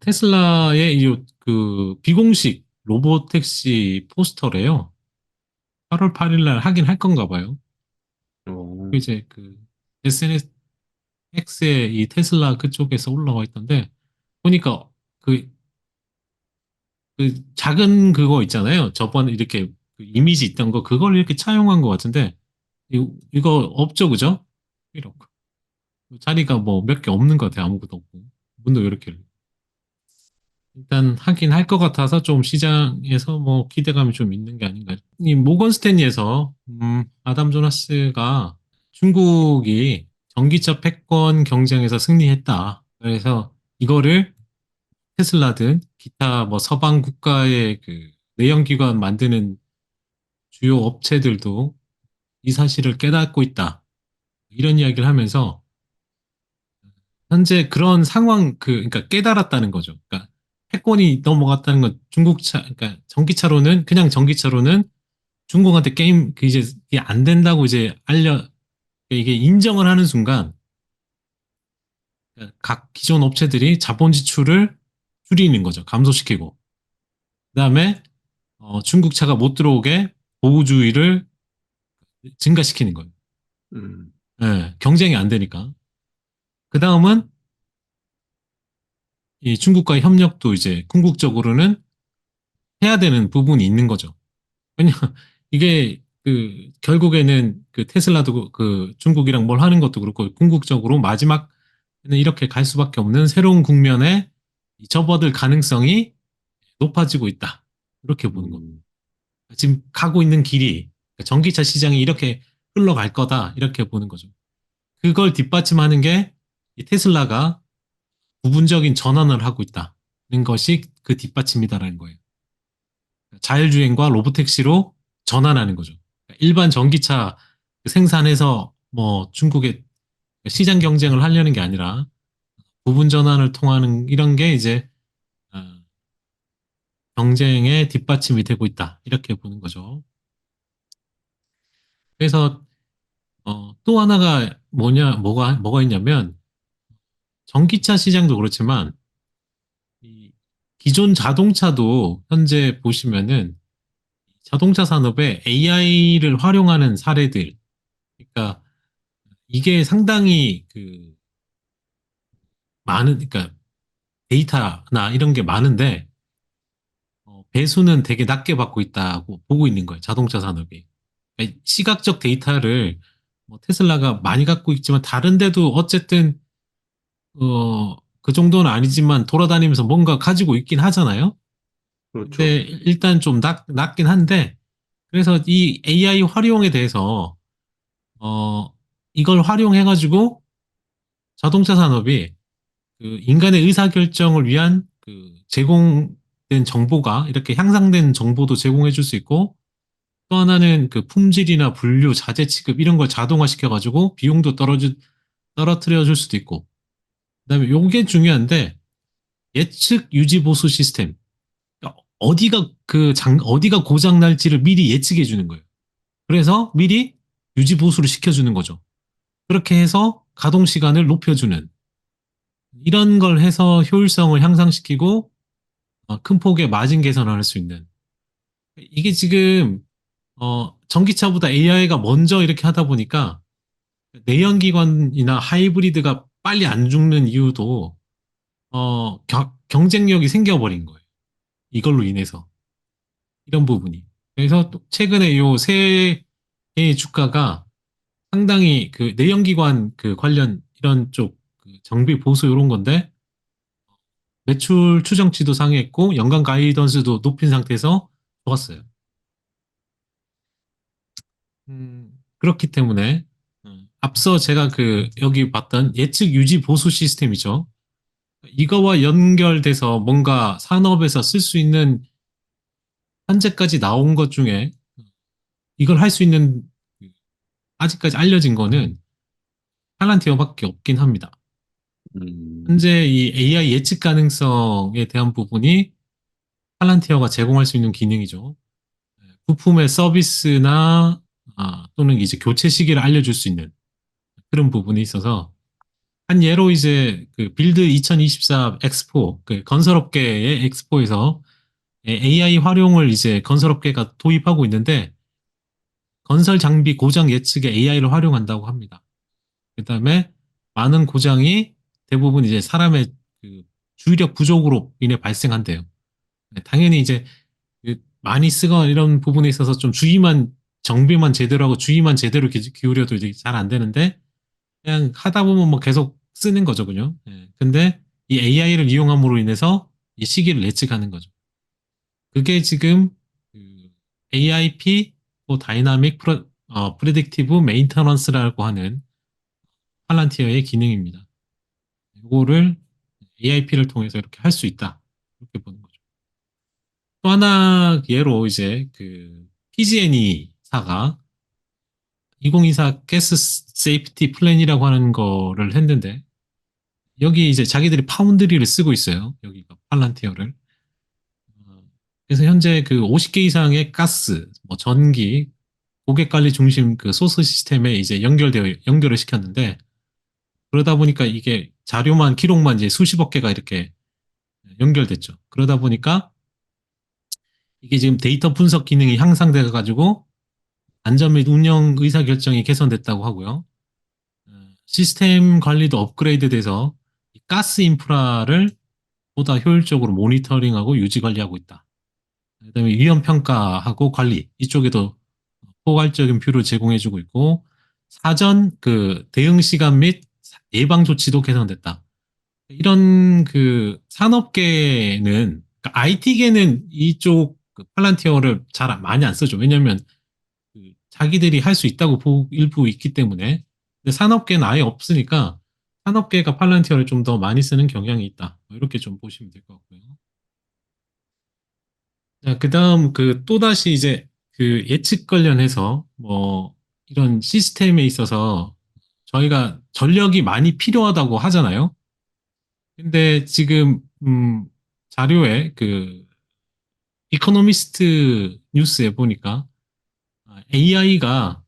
테슬라의 그 비공식 로보택시 포스터래요. 8월 8일 날 하긴 할 건가 봐요. 어, 이제 그 SNS X에 이 테슬라 그쪽에서 올라와 있던데 보니까 그, 그 작은 그거 있잖아요. 저번 이렇게 그 이미지 있던 거 그걸 이렇게 차용한 것 같은데 이거 없죠, 그죠? 이렇게 자리가 뭐 몇 개 없는 것 같아요. 아무것도 없고 문도 이렇게 일단 하긴 할 것 같아서 좀 시장에서 뭐 기대감이 좀 있는 게 아닌가. 이 모건 스탠리에서 아담 조나스가 중국이 전기차 패권 경쟁에서 승리했다. 그래서 이거를 테슬라든 기타 뭐 서방 국가의 그 내연기관 만드는 주요 업체들도 이 사실을 깨닫고 있다. 이런 이야기를 하면서 현재 그런 상황 그러니까 깨달았다는 거죠. 그러니까 패권이 넘어갔다는 건 중국차 그러니까 전기차로는 그냥 전기차로는 중국한테 게임 그 이제 이게 안 된다고 이제 이게 인정을 하는 순간 그러니까 각 기존 업체들이 자본 지출을 줄이는 거죠. 감소시키고 그다음에 중국 차가 못 들어오게 보호주의를 증가시키는 거예요. 음, 예, 경쟁이 안 되니까. 그 다음은 이 중국과의 협력도 이제 궁극적으로는 해야 되는 부분이 있는 거죠. 왜냐, 이게 그 결국에는 그 테슬라도 그 중국이랑 뭘 하는 것도 그렇고 궁극적으로 마지막에는 이렇게 갈 수밖에 없는 새로운 국면에 접어들 가능성이 높아지고 있다. 이렇게 보는 겁니다. 음, 지금 가고 있는 길이 그러니까 전기차 시장이 이렇게 흘러갈 거다. 이렇게 보는 거죠. 그걸 뒷받침하는 게 이 테슬라가 부분적인 전환을 하고 있다는 것이 그 뒷받침이다라는 거예요. 자율주행과 로보택시로 전환하는 거죠. 일반 전기차 생산해서 뭐 중국의 시장 경쟁을 하려는 게 아니라 부분 전환을 통하는 이런 게 이제 어, 경쟁의 뒷받침이 되고 있다. 이렇게 보는 거죠. 그래서 또 하나가 뭐가 있냐면 전기차 시장도 그렇지만 이 기존 자동차도 현재 보시면은 자동차 산업에 AI를 활용하는 사례들, 그러니까 이게 상당히 그 그러니까 데이터나 이런 게 많은데 배수는 되게 낮게 받고 있다고 보고 있는 거예요. 자동차 산업이. 그러니까 시각적 데이터를 뭐 테슬라가 많이 갖고 있지만 다른데도 어쨌든 그 정도는 아니지만 돌아다니면서 뭔가 가지고 있긴 하잖아요. 근데 그렇죠. 일단 좀 낮긴 한데 그래서 이 AI 활용에 대해서 어, 이걸 활용해가지고 자동차 산업이 그 인간의 의사결정을 위한 그 제공된 정보가 이렇게 향상된 정보도 제공해 줄 수 있고 또 하나는 그 품질이나 분류, 자재 취급 이런 걸 자동화시켜가지고 비용도 떨어뜨려 줄 수도 있고 그다음에 요게 중요한데 예측 유지 보수 시스템 그러니까 어디가 고장 날지를 미리 예측해 주는 거예요. 그래서 미리 유지 보수를 시켜주는 거죠. 그렇게 해서 가동 시간을 높여주는 이런 걸 해서 효율성을 향상시키고 큰 폭의 마진 개선을 할 수 있는 이게 지금 전기차보다 AI가 먼저 이렇게 하다 보니까 내연기관이나 하이브리드가 빨리 안 죽는 이유도 경쟁력이 생겨버린 거예요. 이걸로 인해서 이런 부분이. 그래서 또 최근에 요 세 개의 주가가 상당히 그 내연기관 그 관련 이런 쪽그 정비 보수 이런 건데 매출 추정치도 상회했고 연간 가이던스도 높인 상태에서 좋았어요. 그렇기 때문에 앞서 제가 그 여기 봤던 예측 유지 보수 시스템이죠. 이거와 연결돼서 뭔가 산업에서 쓸 수 있는 현재까지 나온 것 중에 이걸 할 수 있는 아직까지 알려진 거는 팔란티어밖에 없긴 합니다. 음, 현재 이 AI 예측 가능성에 대한 부분이 팔란티어가 제공할 수 있는 기능이죠. 부품의 서비스나 또는 이제 교체 시기를 알려줄 수 있는 그런 부분이 있어서 한 예로 이제 그 빌드 2024 엑스포, 그 건설업계의 엑스포에서 AI 활용을 이제 건설업계가 도입하고 있는데 건설 장비 고장 예측에 AI를 활용한다고 합니다. 그다음에 많은 고장이 대부분 이제 사람의 그 주의력 부족으로 인해 발생한대요. 네, 당연히 이제 그 많이 쓰거나 이런 부분에 있어서 좀 주의만 정비만 제대로 하고 주의만 제대로 기울여도 이제 잘 안 되는데 그냥 하다 보면 뭐 계속 쓰는 거죠, 그죠? 예. 근데 이 AI를 이용함으로 인해서 이 시기를 예측하는 거죠. 그게 지금 그 AIP, 뭐 다이나믹 프레딕티브 메인터넌스라고 하는 팔란티어의 기능입니다. 이거를 AIP를 통해서 이렇게 할 수 있다. 이렇게 보는 거죠. 또 하나 예로 이제 그 PG&E사가 2024 가스 세이프티 플랜이라고 하는 거를 했는데 여기 이제 자기들이 파운드리를 쓰고 있어요. 여기가 팔란티어를. 어, 그래서 현재 그 50개 이상의 가스, 뭐 전기, 고객 관리 중심 그 소스 시스템에 이제 연결을 시켰는데 그러다 보니까 이게 자료만 기록만 이제 수십억 개가 이렇게 연결됐죠. 그러다 보니까 이게 지금 데이터 분석 기능이 향상돼 가지고 안전 및 운영 의사 결정이 개선됐다고 하고요. 시스템 관리도 업그레이드돼서 가스 인프라를 보다 효율적으로 모니터링하고 유지 관리하고 있다. 그다음에 위험 평가하고 관리 이쪽에도 포괄적인 뷰를 제공해주고 있고 사전 그 대응 시간 및 예방 조치도 개선됐다. 이런 그 산업계는 그러니까 IT계는 이쪽 그 팔란티어를 잘 많이 안 쓰죠. 왜냐하면 그 자기들이 할 수 있다고 일부 있기 때문에. 근데 산업계는 아예 없으니까 산업계가 팔란티어를 좀 더 많이 쓰는 경향이 있다. 뭐 이렇게 좀 보시면 될 것 같고요. 자, 그다음 그 또다시 이제 그 예측 관련해서 뭐 이런 시스템에 있어서 저희가 전력이 많이 필요하다고 하잖아요. 근데 지금 자료에 그 이코노미스트 뉴스에 보니까 AI가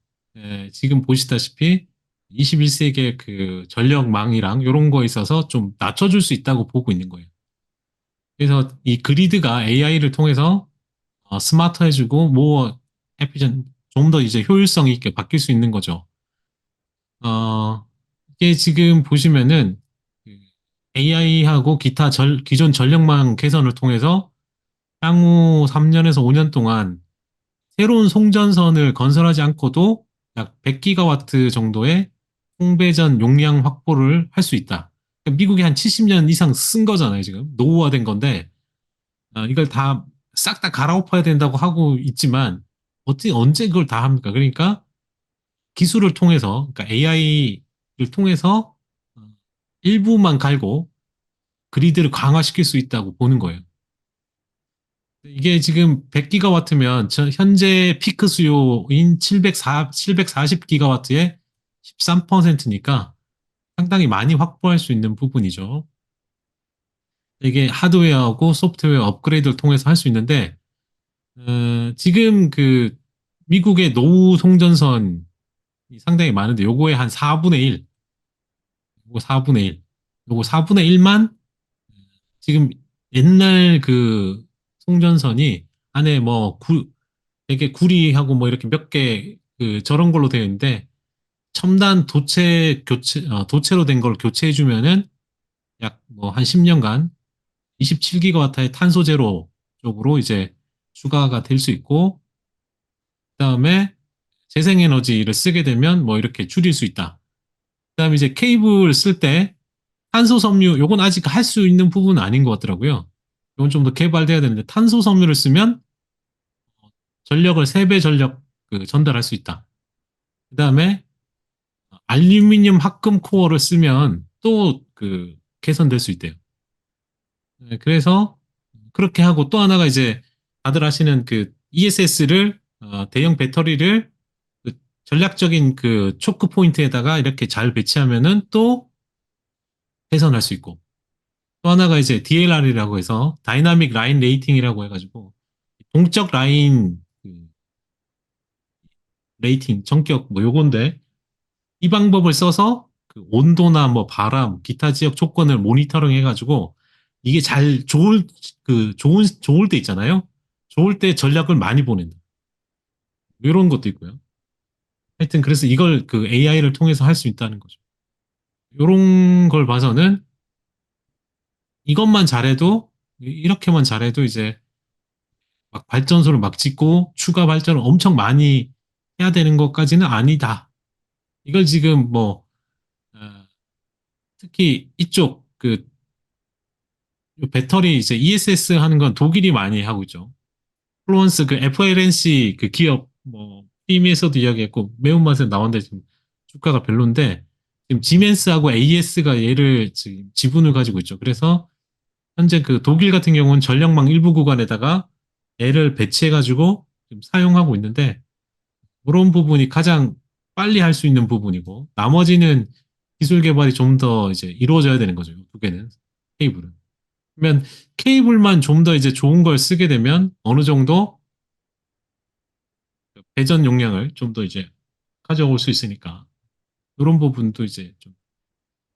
지금 보시다시피 21세기의 그 전력망이랑 이런 거에 있어서 좀 낮춰줄 수 있다고 보고 있는 거예요. 그래서 이 그리드가 AI를 통해서 스마트해지고 뭐 에피전 좀 더 이제 효율성 있게 바뀔 수 있는 거죠. 이게 지금 보시면은 AI하고 기타 기존 전력망 개선을 통해서 향후 3년에서 5년 동안 새로운 송전선을 건설하지 않고도 약 100기가와트 정도의 송배전 용량 확보를 할 수 있다. 그러니까 미국이 한 70년 이상 쓴 거잖아요, 지금. 노후화된 건데, 이걸 다 싹 다 갈아엎어야 된다고 하고 있지만, 어떻게, 언제 그걸 다 합니까? 그러니까 기술을 통해서, 그러니까 AI를 통해서 일부만 갈고 그리드를 강화시킬 수 있다고 보는 거예요. 이게 지금 100기가와트면 현재 피크 수요인 740기가와트의 13%니까 상당히 많이 확보할 수 있는 부분이죠. 이게 하드웨어하고 소프트웨어 업그레이드를 통해서 할 수 있는데 지금 그 미국의 노후 송전선이 상당히 많은데 요거의 한 4분의 1, 요거 4분의 1, 요거 4분의 1만 지금 옛날 그 송전선이 안에 뭐 되게 구리하고 뭐 이렇게 몇 개 그 저런 걸로 되어 있는데 첨단 도체로 된 걸 교체해 주면은 약 뭐 한 10년간 27기가와트의 탄소 제로 쪽으로 이제 추가가 될 수 있고 그다음에 재생에너지를 쓰게 되면 뭐 이렇게 줄일 수 있다. 그다음에 이제 케이블 쓸 때 탄소 섬유 요건 아직 할 수 있는 부분은 아닌 것 같더라고요. 이건 좀 더 개발돼야 되는데 탄소 섬유를 쓰면 전력을 3배 전력 전달할 수 있다. 그다음에 알루미늄 합금 코어를 쓰면 또 그 개선될 수 있대요. 네, 그래서 그렇게 하고 또 하나가 이제 다들 아시는 그 ESS를 대형 배터리를 그 전략적인 그 초크 포인트에다가 이렇게 잘 배치하면은 또 개선할 수 있고 또 하나가 이제 DLR이라고 해서 다이나믹 라인 레이팅이라고 해가지고 동적 라인 그 레이팅 전격 뭐 요건데 이 방법을 써서 그 그 온도나 뭐 바람, 기타 지역 조건을 모니터링 해가지고 이게 잘 좋을 때 있잖아요. 좋을 때 전략을 많이 보낸다. 이런 것도 있고요. 하여튼 그래서 이걸 그 AI를 통해서 할 수 있다는 거죠. 이런 걸 봐서는 이것만 잘해도 이렇게만 잘해도 이제 막 발전소를 막 짓고 추가 발전을 엄청 많이 해야 되는 것까지는 아니다. 이걸 지금 뭐 어, 특히 이쪽 그 배터리 이제 ESS 하는 건 독일이 많이 하고 있죠. 플루언스 그 FLNC 그 기업 뭐 TV에서도 이야기했고 매운맛에 나왔는데 지금 주가가 별론데 지금 지멘스하고 AS가 얘를 지금 지분을 가지고 있죠. 그래서 현재 그 독일 같은 경우는 전력망 일부 구간에다가 얘를 배치해가지고 지금 사용하고 있는데 그런 부분이 가장 빨리 할 수 있는 부분이고 나머지는 기술 개발이 좀 더 이제 이루어져야 되는 거죠. 두 개는 케이블은. 그러면 케이블만 좀 더 이제 좋은 걸 쓰게 되면 어느 정도 배전 용량을 좀 더 이제 가져올 수 있으니까 이런 부분도 이제 좀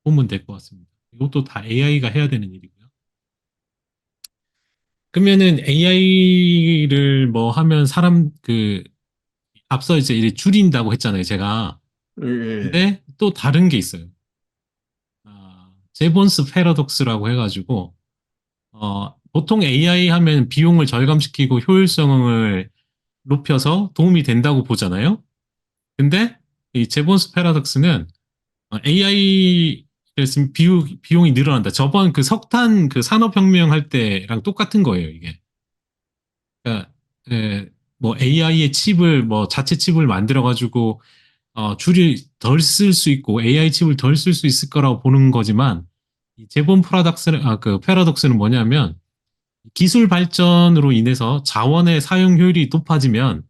보면 될 것 같습니다. 이것도 다 AI가 해야 되는 일이고요. 그러면은 AI를 뭐 하면 사람 그 앞서 이제 일 줄인다고 했잖아요, 제가. 예. 근데 또 다른 게 있어요. 제본스 패러독스라고 해가지고 보통 AI 하면 비용을 절감시키고 효율성을 높여서 도움이 된다고 보잖아요. 근데 이 제본스 패러독스는 AI를 쓰면 비용이 늘어난다. 저번 그 석탄 그 산업혁명 할 때랑 똑같은 거예요, 이게. 그러니까 뭐 AI의 칩을 뭐 자체 칩을 만들어가지고 줄이 덜 쓸 수 있고 AI 칩을 덜 쓸 수 있을 거라고 보는 거지만 이 제본 프라닥스는 그 패러독스는 뭐냐면 기술 발전으로 인해서 자원의 사용 효율이 높아지면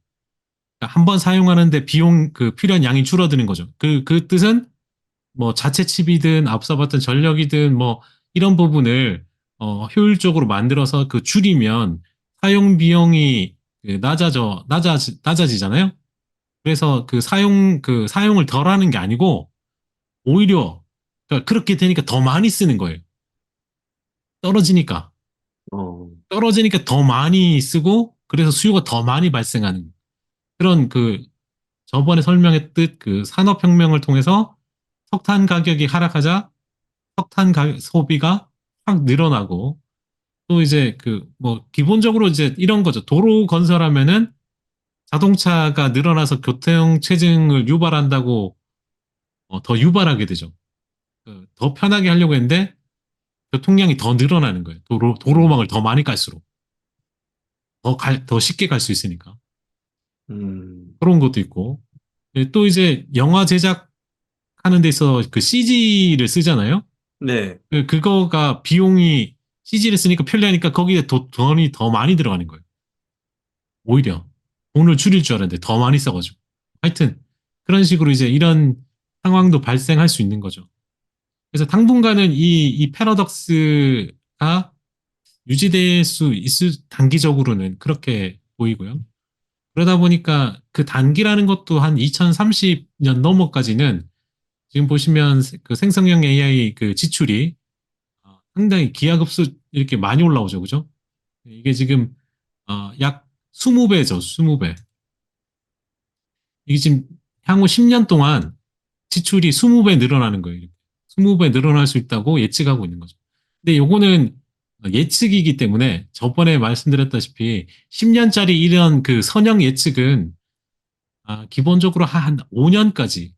한 번 사용하는데 비용 그 필요한 양이 줄어드는 거죠. 그 뜻은 뭐 자체 칩이든 앞서 봤던 전력이든 뭐 이런 부분을 효율적으로 만들어서 그 줄이면 사용 비용이 그 낮아지잖아요. 그래서 그 사용을 덜 하는 게 아니고 오히려 그러니까 그렇게 되니까 더 많이 쓰는 거예요. 떨어지니까. 어, 떨어지니까 더 많이 쓰고 그래서 수요가 더 많이 발생하는 그런 그 저번에 설명했듯 그 산업혁명을 통해서 석탄 가격이 하락하자 소비가 확 늘어나고 또 이제 그 뭐 기본적으로 이제 이런 거죠. 도로 건설하면은 자동차가 늘어나서 교통 체증을 유발한다고 더 유발하게 되죠. 더 편하게 하려고 했는데 교통량이 더 늘어나는 거예요. 도로망을 더 음, 많이 갈수록 더 쉽게 갈 수 있으니까 음, 그런 것도 있고 또 이제 영화 제작하는 데서 그 CG를 쓰잖아요. 네. 그거가 비용이 CG를 쓰니까 편리하니까 거기에 돈이 더 많이 들어가는 거예요. 오히려 돈을 줄일 줄 알았는데 더 많이 써가지고. 하여튼 그런 식으로 이제 이런 상황도 발생할 수 있는 거죠. 그래서 당분간은 이 패러독스가 유지될 수 있을 단기적으로는 그렇게 보이고요. 그러다 보니까 그 단기라는 것도 한 2030년 넘어까지는 지금 보시면 그 생성형 AI 그 지출이 상당히 기하급수 이렇게 많이 올라오죠, 그죠? 이게 지금 약 20배죠, 20배. 이게 지금 향후 10년 동안 지출이 20배 늘어나는 거예요. 20배 늘어날 수 있다고 예측하고 있는 거죠. 근데 요거는 예측이기 때문에 저번에 말씀드렸다시피 10년짜리 이런 그 선형 예측은 기본적으로 한 5년까지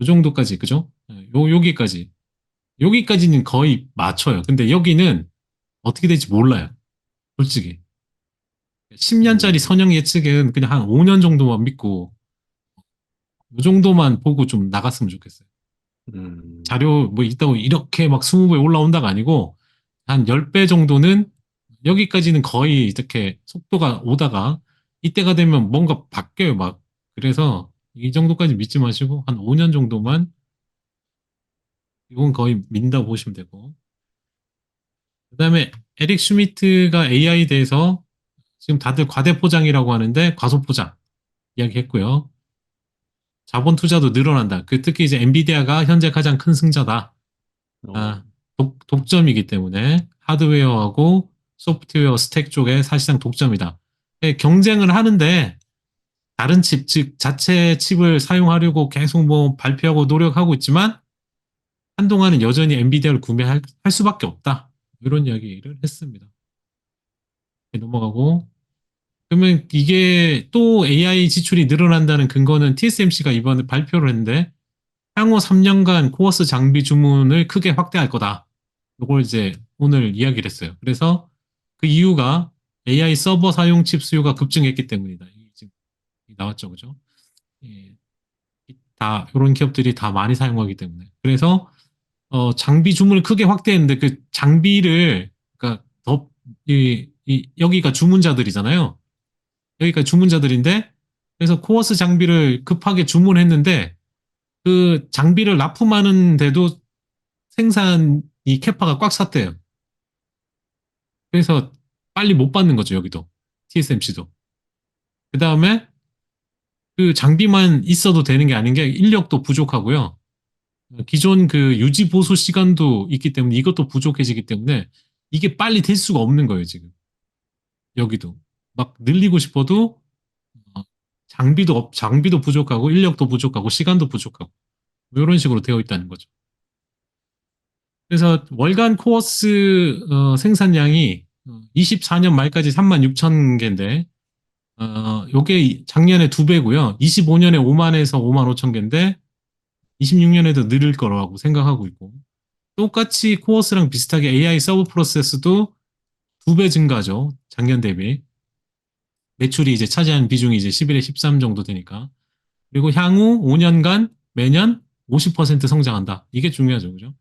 요 정도까지 그죠? 여기까지는 거의 맞춰요. 근데 여기는 어떻게 될지 몰라요. 솔직히. 10년짜리 음, 선형 예측은 그냥 한 5년 정도만 믿고 이 정도만 보고 좀 나갔으면 좋겠어요. 음, 자료 뭐 있다고 이렇게 막 20배 올라온다가 아니고 한 10배 정도는 여기까지는 거의 이렇게 속도가 오다가 이때가 되면 뭔가 바뀌어요 막. 그래서 이 정도까지 믿지 마시고 한 5년 정도만 이건 거의 민다고 보시면 되고 그다음에 에릭 슈미트가 AI 대해서 지금 다들 과대포장이라고 하는데 과소포장 이야기했고요. 자본 투자도 늘어난다. 특히 이제 엔비디아가 현재 가장 큰 승자다. 어, 아, 독점이기 때문에 하드웨어하고 소프트웨어 스택 쪽에 사실상 독점이다. 경쟁을 하는데 다른 칩, 즉 자체 칩을 사용하려고 계속 뭐 발표하고 노력하고 있지만 한동안은 여전히 엔비디아를 구매할 할 수밖에 없다. 이런 이야기를 했습니다. 넘어가고 그러면 이게 또 AI 지출이 늘어난다는 근거는 TSMC가 이번에 발표를 했는데 향후 3년간 코어스 장비 주문을 크게 확대할 거다. 이걸 이제 오늘 이야기를 했어요. 그래서 그 이유가 AI 서버 사용 칩 수요가 급증했기 때문이다. 이게 지금 나왔죠, 그죠? 예, 다 이런 기업들이 다 많이 사용하기 때문에. 그래서 장비 주문을 크게 확대했는데 그 장비를 그러니까 여기가 주문자들이잖아요. 여기가 주문자들인데 그래서 코어스 장비를 급하게 주문했는데 그 장비를 납품하는데도 생산이 캐파가 꽉 찼대요. 그래서 빨리 못 받는 거죠, 여기도. TSMC도. 그 다음에 그 장비만 있어도 되는 게 아닌 게 인력도 부족하고요. 기존 그 유지 보수 시간도 있기 때문에 이것도 부족해지기 때문에 이게 빨리 될 수가 없는 거예요, 지금. 여기도. 막 늘리고 싶어도 장비도 부족하고 인력도 부족하고 시간도 부족하고 뭐 이런 식으로 되어 있다는 거죠. 그래서 월간 코어스 생산량이 24년 말까지 3만 6천 개인데 요게 작년에 2배고요. 25년에 5만에서 5만 5천 개인데 26년에도 늘을 거라고 생각하고 있고 똑같이 코어스랑 비슷하게 AI 서브 프로세스도 2배 증가죠. 작년 대비. 매출이 이제 차지하는 비중이 이제 11에 13 정도 되니까. 그리고 향후 5년간 매년 50% 성장한다. 이게 중요하죠. 그죠?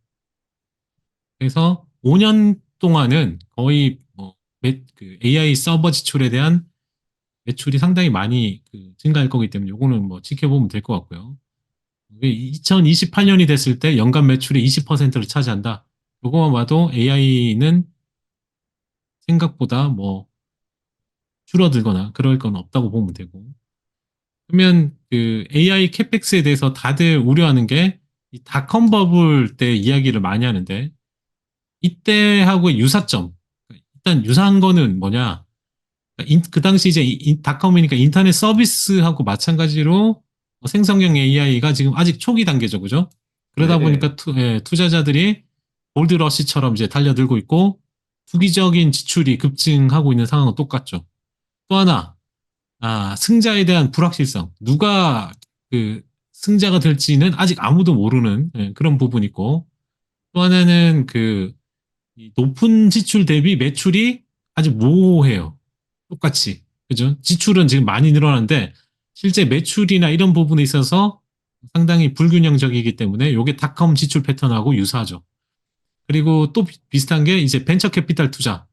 그래서 5년 동안은 거의 뭐 그 AI 서버 지출에 대한 매출이 상당히 많이 증가할 거기 때문에 요거는 뭐 지켜보면 될 것 같고요. 2028년이 됐을 때 연간 매출의 20%를 차지한다. 요거만 봐도 AI는 생각보다 뭐 줄어들거나 그럴 건 없다고 보면 되고. 그러면 그 AI 캐펙스에 대해서 다들 우려하는 게 이 닷컴 버블 때 이야기를 많이 하는데 이때하고의 유사점. 일단 유사한 거는 뭐냐? 그 당시 이제 닷컴이니까 인터넷 서비스하고 마찬가지로 생성형 AI가 지금 아직 초기 단계죠, 그죠? 그러다 네. 보니까 투자자들이 골드러시처럼 이제 달려들고 있고 투기적인 지출이 급증하고 있는 상황은 똑같죠. 또 하나, 승자에 대한 불확실성. 누가 그 승자가 될지는 아직 아무도 모르는 그런 부분이 있고 또 하나는 이 높은 지출 대비 매출이 아직 모호해요. 똑같이. 그죠? 지출은 지금 많이 늘어나는데 실제 매출이나 이런 부분에 있어서 상당히 불균형적이기 때문에 이게 닷컴 지출 패턴하고 유사하죠. 그리고 또 비슷한 게 이제 벤처 캐피탈 투자.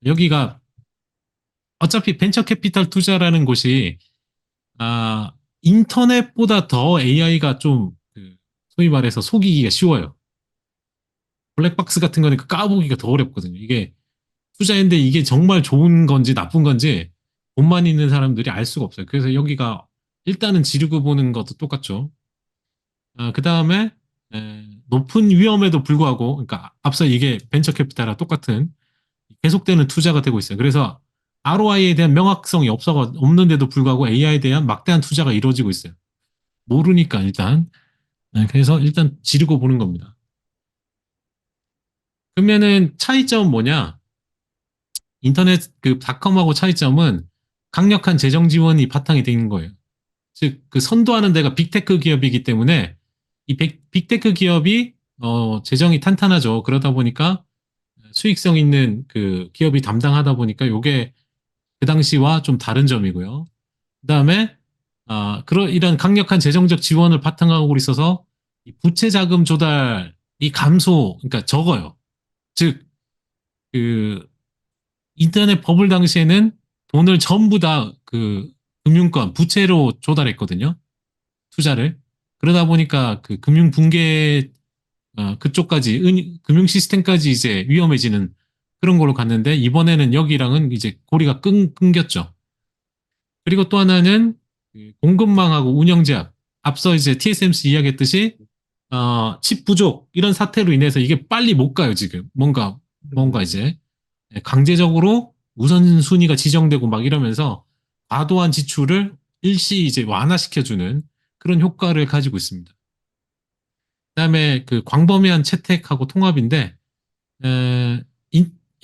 여기가 어차피 벤처 캐피탈 투자라는 곳이 인터넷보다 더 AI가 좀 소위 말해서 속이기가 쉬워요. 블랙박스 같은 거는 까보기가 더 어렵거든요. 이게 투자인데 이게 정말 좋은 건지 나쁜 건지 돈만 있는 사람들이 알 수가 없어요. 그래서 여기가 일단은 지르고 보는 것도 똑같죠. 그 다음에 높은 위험에도 불구하고, 그러니까 앞서 이게 벤처 캐피탈과 똑같은 계속되는 투자가 되고 있어요. 그래서 ROI에 대한 명확성이 없는데도 불구하고 AI에 대한 막대한 투자가 이루어지고 있어요. 모르니까 일단. 그래서 일단 지르고 보는 겁니다. 그러면은 차이점은 뭐냐? 인터넷 닷컴하고 차이점은 강력한 재정 지원이 바탕이 되는 거예요. 즉, 선도하는 데가 빅테크 기업이기 때문에 이 빅테크 기업이 재정이 탄탄하죠. 그러다 보니까 수익성 있는 기업이 담당하다 보니까 이게 그 당시와 좀 다른 점이고요. 그다음에 이런 강력한 재정적 지원을 바탕하고 있어서 이 부채 자금 조달이 그러니까 적어요. 즉, 그 인터넷 버블 당시에는 돈을 전부 다 금융권, 부채로 조달했거든요. 투자를. 그러다 보니까 금융 붕괴, 그쪽까지, 금융 시스템까지 이제 위험해지는 그런 걸로 갔는데, 이번에는 여기랑은 이제 고리가 끊겼죠. 그리고 또 하나는 공급망하고 운영 제약. 앞서 이제 TSMC 이야기했듯이 칩 부족 이런 사태로 인해서 이게 빨리 못 가요, 지금. 뭔가 음, 이제 강제적으로 우선순위가 지정되고 막 이러면서 과도한 지출을 일시 이제 완화시켜주는 그런 효과를 가지고 있습니다. 그다음에 그 광범위한 채택하고 통합인데 에,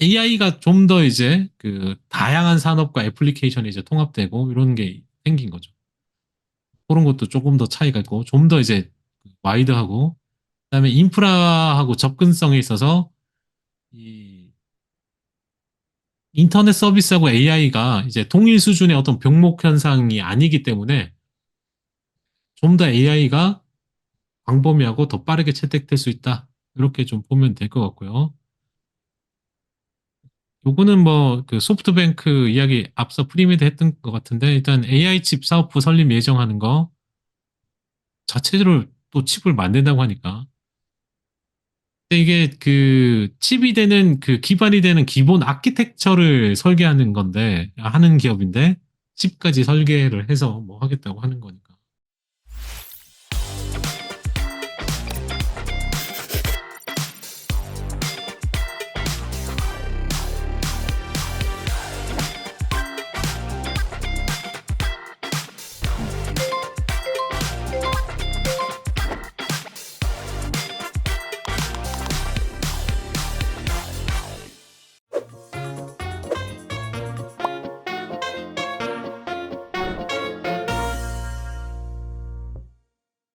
AI가 좀 더 이제 그 다양한 산업과 애플리케이션이 이제 통합되고 이런 게 생긴 거죠. 그런 것도 조금 더 차이가 있고 좀 더 이제 와이드하고 그다음에 인프라하고 접근성에 있어서 이 인터넷 서비스하고 AI가 이제 동일 수준의 어떤 병목 현상이 아니기 때문에 좀 더 AI가 광범위하고 더 빠르게 채택될 수 있다. 이렇게 좀 보면 될 것 같고요. 요거는 뭐 그 소프트뱅크 이야기 앞서 프리미드 했던 것 같은데 일단 AI 칩 사업부 설립 예정하는 거 자체로 또 칩을 만든다고 하니까 근데 이게 그 칩이 되는 그 기반이 되는 기본 아키텍처를 설계하는 건데 하는 기업인데 칩까지 설계를 해서 뭐 하겠다고 하는 거니까